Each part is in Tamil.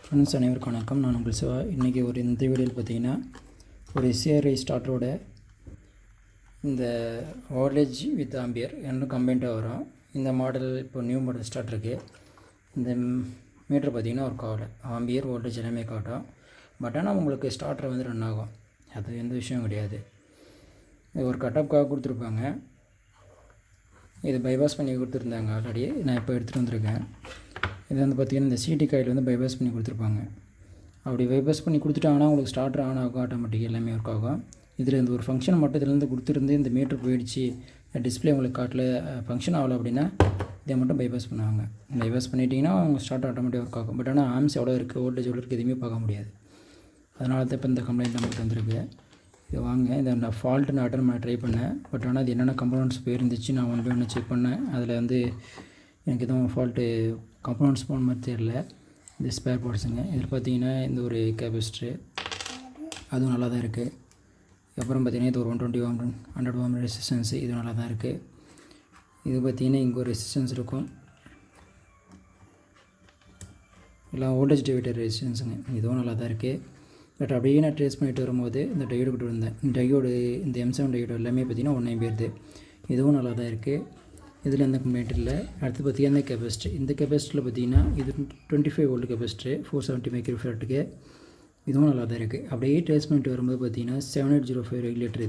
ஃப்ரெண்ட்ஸ் அனைவருக்கும் வணக்கம். நான் உங்கள் சிவா. இன்றைக்கி இந்த வீடியோவில் பார்த்தீங்கன்னா ஒரு சிஆர்ஐ ஸ்டார்டரோட இந்த வோல்டேஜ் வித் ஆம்பியர் ரெண்டும் கம்பைண்டாக வரும். இந்த மாடல் இப்போ நியூ மாடல் ஸ்டார்ட் இருக்குது. இந்த மீட்டர் பார்த்திங்கன்னா ஒரு கால் ஆம்பியர் வோல்டேஜ் எல்லாமே காட்டும். பட் ஆனால் உங்களுக்கு ஸ்டார்டர் வந்து ரன் ஆகும். அது எந்த விஷயம் கிடையாது. இது ஒரு கட்டப்காக கொடுத்துருப்பாங்க. இது பைபாஸ் பண்ணி கொடுத்துருந்தாங்க ஆல்ரெடி. நான் இப்போ எடுத்துகிட்டு வந்திருக்கேன். இது வந்து பார்த்திங்கன்னா இந்த சிடி காயில் வந்து பைபாஸ் பண்ணி கொடுத்துருப்பாங்க. அப்படி பைபாஸ் பண்ணி கொடுத்துட்டாங்கன்னா உங்களுக்கு ஸ்டார்டர் ஆன் ஆகும், ஆட்டோமேட்டிக் எல்லாமே ஒர்க் ஆகும். இதில் இந்த ஒரு ஃபங்க்ஷன் மட்டும் இதுலேருந்து கொடுத்துருந்து இந்த மீட்ரு போயிடுச்சு, டிஸ்பிளே உங்களுக்கு காட்டல, ஃபங்க்ஷன் ஆகலை அப்படின்னா இதை மட்டும் பைபாஸ் பண்ணுவாங்க. பைபாஸ் பண்ணிட்டீங்கன்னா அவங்க ஸ்டார்ட் ஆட்டோமேட்டிக் ஒர்க் ஆகும். பட் ஆனால் ஆம்ஸ் எவ்வளோ இருக்குது, வோல்டேஜ் எவ்வளோ இருக்குது, எதுவுமே பார்க்க முடியாது. அதனால தான் இப்போ இந்த கம்ப்ளைண்ட் நம்மளுக்கு வந்திருக்கு. இது வாங்க, இதை நான் ஃபால்ட்டு நான் அட்டன் பண்ண ட்ரை பண்ணேன். பட் ஆனால் அது என்னென்ன கம்பனண்ட்ஸ் போயிருந்துச்சு நான் ஒன் பை ஒன்று செக் பண்ணேன். அதில் வந்து எனக்கு எதுவும் ஃபால்ட்டு கம்பனண்ட்ஸ் போன மாதிரி தெரியல. இந்த ஸ்பேர் பார்ட்ஸுங்க. இதில் பார்த்தீங்கன்னா இந்த ஒரு கெப்பாசிட்டரு அதுவும் நல்லா தான் இருக்குது. அப்புறம் பார்த்திங்கன்னா இது ஒரு 100 ஓம் ரெசிஸ்டன்ஸு, இது நல்லா தான் இருக்குது. இது பார்த்திங்கன்னா இங்கே ஒரு ரெசிஸ்டன்ஸ் இருக்கும், எல்லாம் வோல்டேஜ் டிவைடர் ரெசிஸ்டன்ஸுங்க. இதுவும் நல்லா தான் இருக்குது. பட் அப்படியே நான் ட்ரேஸ் பண்ணிட்டு வரும்போது இந்த டையோடு கிட்ட வந்தேன். டையோடு இந்த M7 டையோடு எல்லாமே பார்த்திங்கன்னா 1 ஆம்பியர். இதுவும் நல்லா தான் இருக்குது. இதில் எந்த கம்ப்ளைண்ட் இல்லை. அடுத்து பார்த்திங்கன்னா இந்த கெப்பாசிட்டி. இந்த கெப்பாசிட்டியில் பார்த்திங்கன்னா இது 25 வோல்ட் கெப்பாசிட்டி 470 மைக்ரோஃபாரட்டுக்கு. இதுவும் நல்லா தான் இருக்குது. அப்படியே ட்ரேஸ் பண்ணிட்டு வரும்போது பார்த்திங்கன்னா 7805 ரெகுலேட்டர்.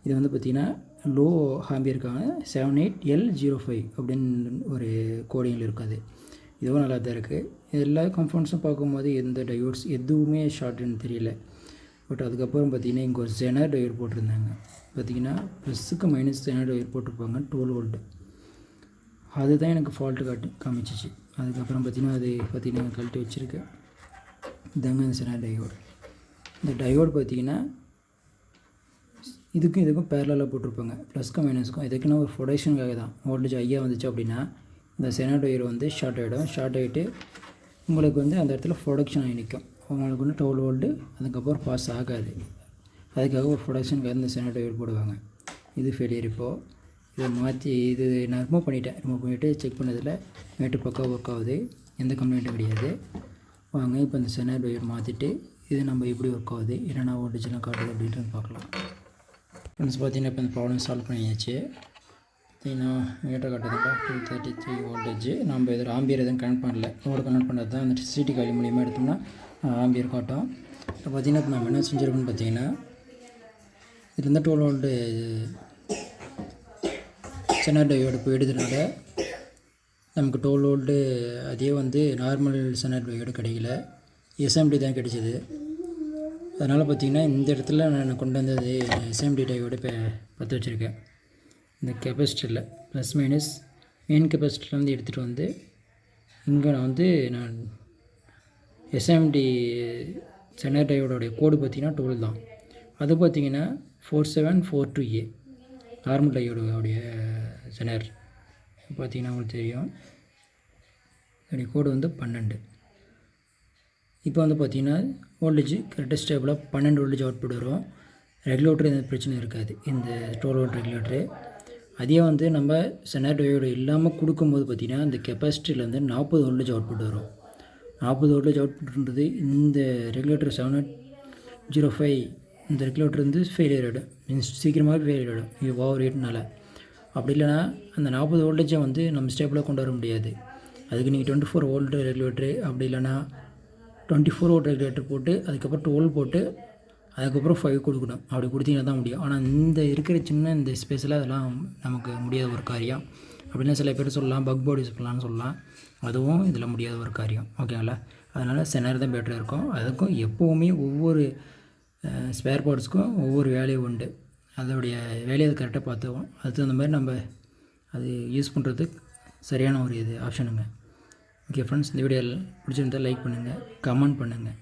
இது வந்து பார்த்திங்கன்னா லோ ஆம்பியருக்கான 78L05 அப்படின்னு ஒரு கோடிங்கில் இருக்காது. இதுவும் நல்லா தான் இருக்குது. எல்லா கம்பவுண்ட்ஸும் பார்க்கும்போது எந்த டயோட்ஸ் எதுவுமே ஷார்ட்னு தெரியல. பட் அதுக்கப்புறம் பார்த்திங்கன்னா இங்கே ஒரு ஜெனர் டயோட் போட்டிருந்தாங்க. பார்த்திங்கன்னா ப்ளஸுக்கு மைனஸ் ஜெனர் டயோட் போட்டிருப்பாங்க 12 வோல்ட்டு. அதுதான் எனக்கு ஃபால்ட்டு காமிச்சிச்சு. அதுக்கப்புறம் பார்த்திங்கன்னா அது பார்த்திங்கன்னா கழட்டி வச்சுருக்கேன். இதாங்க இந்த ஜெனர் டயோடு. இந்த டயோடு பார்த்திங்கன்னா இதுக்கும் பேரலாக போட்டிருப்பாங்க, ப்ளஸ்க்கும் மைனஸுக்கும். இதுக்குன்னா ஒரு ப்ரொடக்ஷனுக்காக தான். வோல்டேஜ் ஐயா வந்துச்சு அப்படின்னா இந்த ஜெனர் டயோடு வந்து ஷார்ட் ஆகிடும். ஷார்ட் ஆகிட்டு உங்களுக்கு வந்து அந்த இடத்துல ப்ரொடக்ஷன் ஆகி நிற்கும். உங்களுக்கு வந்து 12 வோல்ட்டு அதுக்கப்புறம் பாஸ் ஆகாது. அதுக்காக ஒரு ப்ரொடக்ஷனுக்காக இந்த ஜெனர் டயோடு போடுவாங்க. இது ஃபெயிலியர். இப்போது இதை மாற்றி இது நான் ரிமூவ் பண்ணிவிட்டு செக் பண்ணதில் மேட்டு பக்கம் ஒர்க் ஆகுது, எந்த கம்ப்ளைண்ட்டும் கிடையாது. வாங்க இப்போ இந்த ஜெனர் டயோடு மாற்றிட்டு இது நம்ம எப்படி ஒர்க் ஆகுது, என்னென்ன வோல்டேஜ்லாம் காட்டுது அப்படின்ட்டு பார்க்கலாம். ஃப்ரெண்ட்ஸ் பார்த்திங்கன்னா இப்போ இந்த ப்ராப்ளம் சால்வ் பண்ணியாச்சு. பார்த்திங்கன்னா மீட்டர் காட்டுறதுப்பா 233 வோல்டேஜ். நம்ம இதில் ஆம்பியர் எதுவும் கனெக்ட் பண்ணல, லோடு கனெக்ட் பண்ணுறது தான். அந்த சிடி காயில் மூலியமாக எடுத்தோம்னா ஆம்பியர் காட்டும். இப்போ பார்த்திங்கன்னா இப்போ நம்ம என்ன செஞ்சுருக்கோன்னு பார்த்திங்கன்னா இதில் இருந்து 12 வோல்ட்டு ஜெனர் டயோடு போயிடுறதுனால நமக்கு 12 வோல்ட்டு அதே வந்து நார்மல் ஜெனர் டயோடு கிடைக்கல, எஸ்எம்டி தான் கிடைச்சிது. அதனால் பார்த்திங்கன்னா இந்த இடத்துல நான் கொண்டு வந்தது எஸ்எம்டி டயோடு இப்போ பற்ற வச்சுருக்கேன். இந்த கெப்பாசிட்டரில் ப்ளஸ் மைனஸ் மெயின் கெப்பாசிட்டர்லேருந்து எடுத்துகிட்டு வந்து இங்கே நான் எஸ்எம்டி ஜெனர் டயோடோடைய கோடு பார்த்திங்கன்னா 12 தான். அது பார்த்திங்கன்னா 4742A நார்மல் டயோடைய ஜெனர். பார்த்திங்கன்னா உங்களுக்கு தெரியும் அதோடைய கோடு வந்து 12. இப்போ வந்து பார்த்திங்கன்னா வோல்டேஜ் கரெக்டாக ஸ்டேபிளாக 12 வோல்டேஜ் அவுட்புட் வரும். ரெகுலேட்டர் எந்த பிரச்சனை இருக்காது. இந்த 12 வோல்ட் ரெகுலேட்டரு அதே வந்து நம்ம ஜெனர் டயோடு இல்லாமல் கொடுக்கும்போது பார்த்திங்கன்னா இந்த கெப்பாசிட்டிலேருந்து 40 வோல்டேஜ் அவுட்புட் வரும். 40 வோல்டேஜ் அவுட்புட்ன்றது இந்த ரெகுலேட்டர் 7805 இந்த ரெகுலேட்டர் வந்து ஃபெயிலியர் ஆகிடும், மீன்ஸ் சீக்கிரமாகவே ஃபெயிலியர் ஆகிடும் இது ஓவர் ரேட்னால. அப்படி இல்லைனா அந்த 40 வோல்டேஜை வந்து நம்ம ஸ்டேபிளாக கொண்டு வர முடியாது. அதுக்கு நீங்கள் 24 வோல்ட் ரெகுலேட்டரு, அப்படி இல்லைனா 24 வோல்ட் ரெகுலேட்டர் போட்டு அதுக்கப்புறம் 12 போட்டு அதுக்கப்புறம் 5 கொடுக்கணும். அப்படி கொடுத்தீங்கன்னா தான் முடியும். ஆனால் இந்த இருக்கிற சின்ன இந்த ஸ்பேஸில் அதெல்லாம் நமக்கு முடியாத ஒரு காரியம். அப்படின்னா சில பேர் சொல்லலாம் பக் போர்டு யூஸ் பண்ணலான்னு சொல்லலாம், அதுவும் இதில் முடியாத ஒரு காரியம். ஓகேங்களா? அதனால் ஜெனர் தான் பெட்டராக இருக்கும். அதுக்கும் எப்போவுமே ஒவ்வொரு ஸ்பேர் பார்ட்ஸுக்கும் ஒவ்வொரு வேலையும் உண்டு. அதோடைய வேலையை அது கரெக்டாக பார்த்துவோம். அதுக்கு தகுந்த மாதிரி நம்ம அது யூஸ் பண்ணுறதுக்கு சரியான ஒரு ஆப்ஷனுங்க. ஓகே ஃப்ரெண்ட்ஸ், இந்த வீடியோ பிடிச்சிருந்தால் லைக் பண்ணுங்கள், கமெண்ட் பண்ணுங்கள்.